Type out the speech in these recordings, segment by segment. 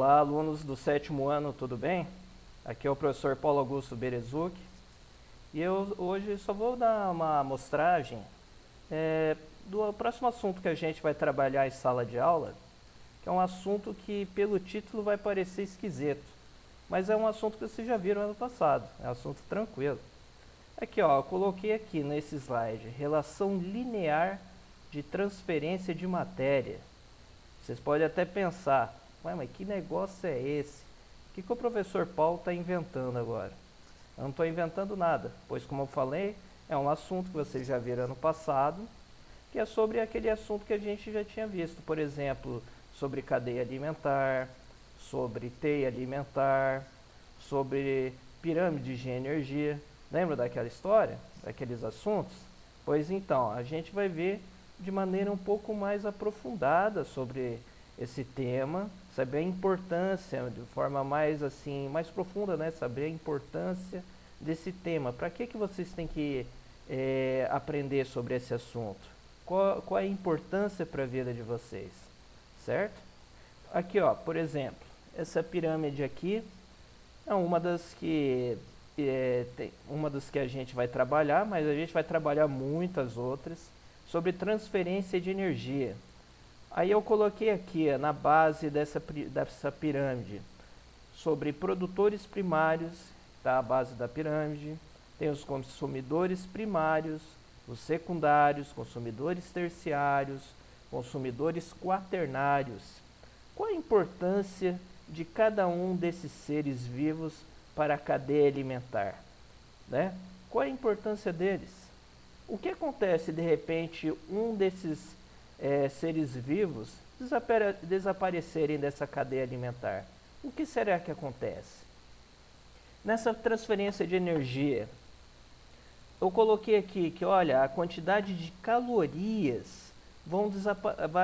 Olá, alunos do sétimo ano, tudo bem? Aqui é o professor Paulo Augusto Berezuc e eu hoje só vou dar uma amostragem do próximo assunto que a gente vai trabalhar em sala de aula, que é um assunto que pelo título vai parecer esquisito, mas é um assunto que vocês já viram ano passado, é um assunto tranquilo. Aqui ó, eu coloquei aqui nesse slide, relação linear de transferência de matéria. Vocês podem até pensar, ué, mas que negócio é esse? O que o professor Paulo está inventando agora? Eu não estou inventando nada, pois como eu falei, é um assunto que vocês já viram ano passado, que é sobre aquele assunto que a gente já tinha visto, por exemplo, sobre cadeia alimentar, sobre teia alimentar, sobre pirâmide de energia. Lembra daquela história? Daqueles assuntos? Pois então, a gente vai ver de maneira um pouco mais aprofundada sobre esse tema, saber a importância de forma mais assim, mais profunda, né? Saber a importância desse tema. Para que vocês têm que aprender sobre esse assunto? Qual é a importância para a vida de vocês, certo? Aqui, ó, por exemplo, essa pirâmide aqui é uma das que uma das que a gente vai trabalhar, mas a gente vai trabalhar muitas outras sobre transferência de energia. Aí eu coloquei aqui na base dessa pirâmide sobre produtores primários, tá? A base da pirâmide, tem os consumidores primários, os secundários, consumidores terciários, consumidores quaternários. Qual a importância de cada um desses seres vivos para a cadeia alimentar, né? Qual a importância deles? O que acontece de repente um desses seres vivos desaparecerem dessa cadeia alimentar? O que será que acontece? Nessa transferência de energia, eu coloquei aqui que, olha, a quantidade de calorias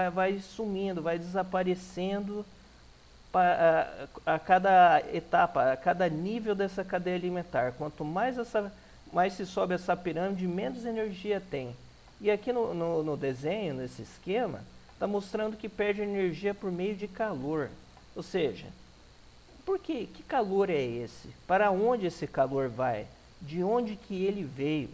vai sumindo, vai desaparecendo a cada etapa, a cada nível dessa cadeia alimentar. Quanto mais se sobe essa pirâmide, menos energia tem. E aqui no desenho, nesse esquema, está mostrando que perde energia por meio de calor. Ou seja, por quê? Que calor é esse? Para onde esse calor vai? De onde que ele veio?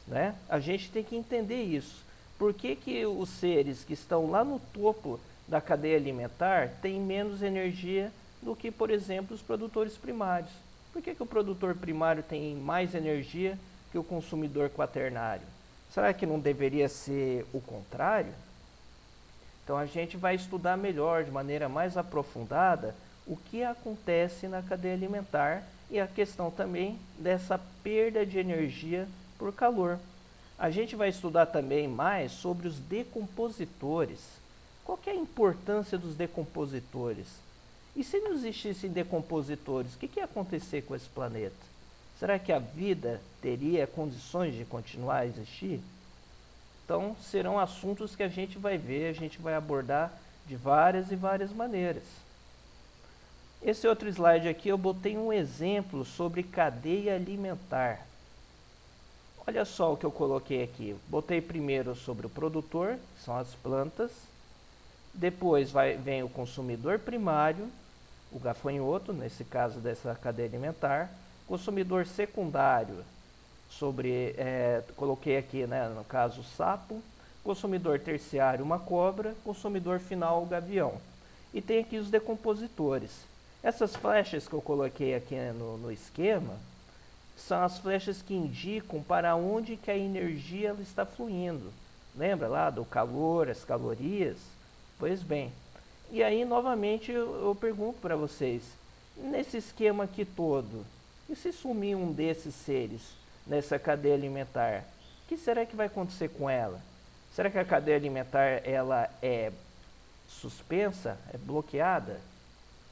Né? A gente tem que entender isso. Por que os seres que estão lá no topo da cadeia alimentar têm menos energia do que, por exemplo, os produtores primários? Por que o produtor primário tem mais energia que o consumidor quaternário? Será que não deveria ser o contrário? Então a gente vai estudar melhor, de maneira mais aprofundada, o que acontece na cadeia alimentar e a questão também dessa perda de energia por calor. A gente vai estudar também mais sobre os decompositores. Qual que é a importância dos decompositores? E se não existissem decompositores, o que ia acontecer com esse planeta? Será que a vida teria condições de continuar a existir? Então, serão assuntos que a gente vai ver, a gente vai abordar de várias e várias maneiras. Esse outro slide aqui eu botei um exemplo sobre cadeia alimentar. Olha só o que eu coloquei aqui. Botei primeiro sobre o produtor, que são as plantas. Depois vem o consumidor primário, o gafanhoto, nesse caso dessa cadeia alimentar. Consumidor secundário, coloquei aqui, né, no caso o sapo. Consumidor terciário, uma cobra. Consumidor final, o gavião. E tem aqui os decompositores. Essas flechas que eu coloquei aqui no esquema são as flechas que indicam para onde que a energia está fluindo. Lembra lá do calor, as calorias? Pois bem, e aí novamente eu pergunto para vocês, nesse esquema aqui todo, e se sumir um desses seres nessa cadeia alimentar, o que será que vai acontecer com ela? Será que a cadeia alimentar ela é suspensa, é bloqueada?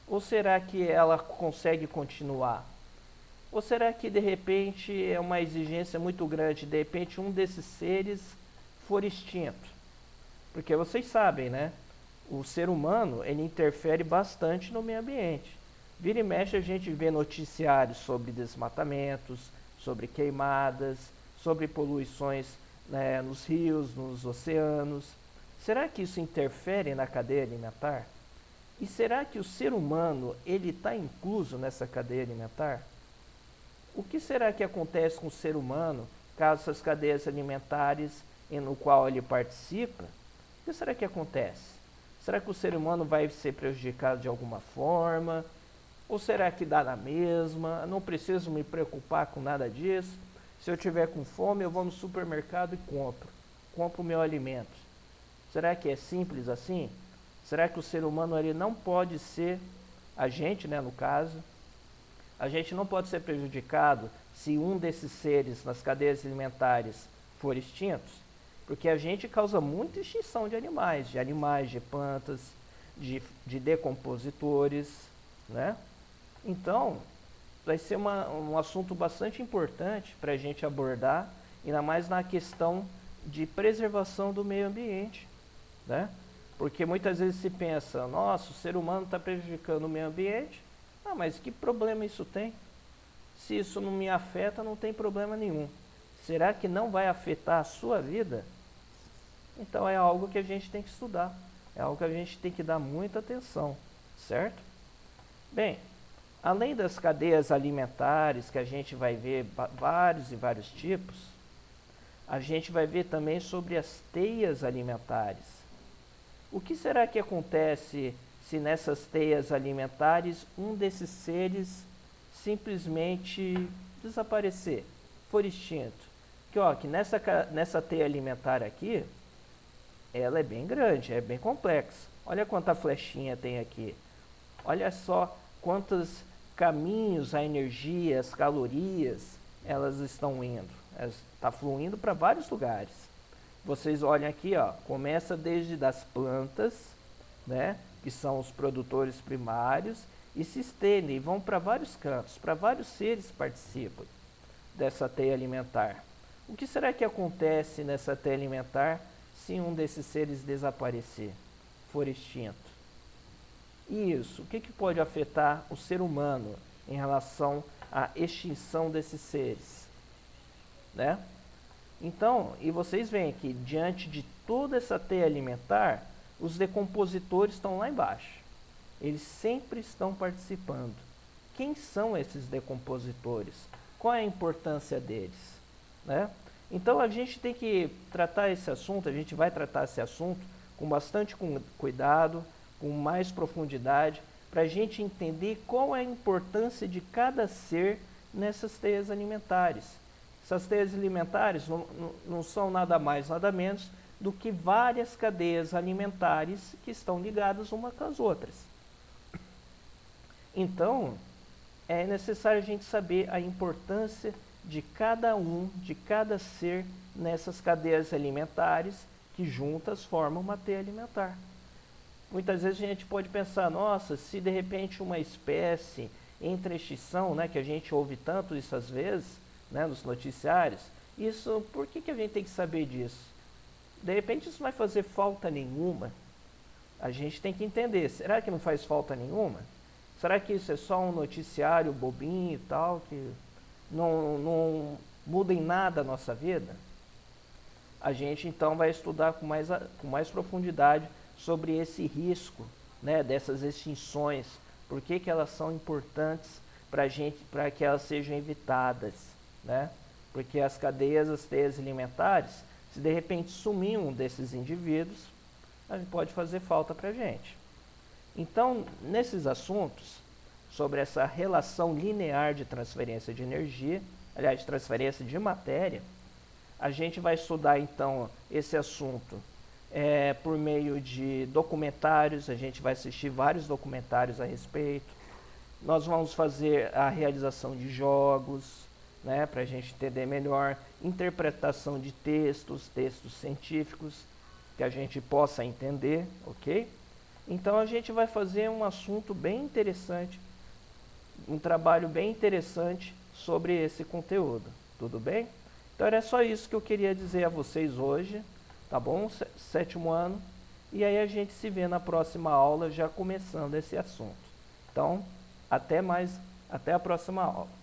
Ou será que ela consegue continuar? Ou será que de repente é uma exigência muito grande, de repente um desses seres for extinto? Porque vocês sabem, né? O ser humano, ele interfere bastante no meio ambiente. Vira e mexe a gente vê noticiários sobre desmatamentos, sobre queimadas, sobre poluições, né, nos rios, nos oceanos. Será que isso interfere na cadeia alimentar? E será que o ser humano ele está incluso nessa cadeia alimentar? O que será que acontece com o ser humano caso essas cadeias alimentares no qual ele participa? O que será que acontece? Será que o ser humano vai ser prejudicado de alguma forma? Ou será que dá na mesma? Não preciso me preocupar com nada disso. Se eu tiver com fome, eu vou no supermercado e compro o meu alimento. Será que é simples assim? Será que o ser humano ele não pode ser, a gente, né, no caso, a gente não pode ser prejudicado se um desses seres nas cadeias alimentares for extinto? Porque a gente causa muita extinção de animais, de plantas, de decompositores, né? Então, vai ser um assunto bastante importante para a gente abordar, ainda mais na questão de preservação do meio ambiente, né? Porque muitas vezes se pensa, nossa, o ser humano está prejudicando o meio ambiente, mas que problema isso tem? Se isso não me afeta, não tem problema nenhum. Será que não vai afetar a sua vida? Então é algo que a gente tem que estudar, é algo que a gente tem que dar muita atenção, certo? Bem, além das cadeias alimentares, que a gente vai ver vários e vários tipos, a gente vai ver também sobre as teias alimentares. O que será que acontece se nessas teias alimentares um desses seres simplesmente desaparecer, for extinto? Que nessa teia alimentar aqui, ela é bem grande, é bem complexa. Olha quanta flechinha tem aqui. Olha só quantos caminhos a energia, as calorias, elas estão indo. Está fluindo para vários lugares. Vocês olhem aqui, ó, começa desde das plantas, né, que são os produtores primários, e se estendem e vão para vários cantos, para vários seres que participam dessa teia alimentar. O que será que acontece nessa teia alimentar se um desses seres desaparecer, for extinto? Isso, o que pode afetar o ser humano em relação à extinção desses seres, né? Então, e vocês veem que diante de toda essa teia alimentar, os decompositores estão lá embaixo. Eles sempre estão participando. Quem são esses decompositores? Qual é a importância deles, né? Então a gente tem que tratar esse assunto, a gente vai tratar esse assunto com bastante cuidado, com mais profundidade, para a gente entender qual é a importância de cada ser nessas teias alimentares. Essas teias alimentares não são nada mais, nada menos do que várias cadeias alimentares que estão ligadas umas com as outras. Então, é necessário a gente saber a importância de cada ser nessas cadeias alimentares que juntas formam uma teia alimentar. Muitas vezes a gente pode pensar, nossa, se de repente uma espécie entra em extinção, né, que a gente ouve tanto isso às vezes, né, nos noticiários, isso, por que a gente tem que saber disso? De repente isso não vai fazer falta nenhuma. A gente tem que entender, será que não faz falta nenhuma? Será que isso é só um noticiário bobinho e tal, que não muda em nada a nossa vida? A gente então vai estudar com mais profundidade sobre esse risco, né, dessas extinções, por que elas são importantes para que elas sejam evitadas, né? Porque as teias alimentares, se de repente sumir um desses indivíduos, a gente pode fazer falta para a gente. Então, nesses assuntos, sobre essa relação linear de transferência de energia, aliás, de transferência de matéria, a gente vai estudar então esse assunto por meio de documentários, a gente vai assistir vários documentários a respeito. Nós vamos fazer a realização de jogos, né, para a gente entender melhor, interpretação de textos científicos, que a gente possa entender, ok? Então a gente vai fazer um assunto bem interessante, um trabalho bem interessante sobre esse conteúdo, tudo bem? Então era só isso que eu queria dizer a vocês hoje, tá bom? Sétimo ano, e aí a gente se vê na próxima aula já começando esse assunto. Então, até a próxima aula.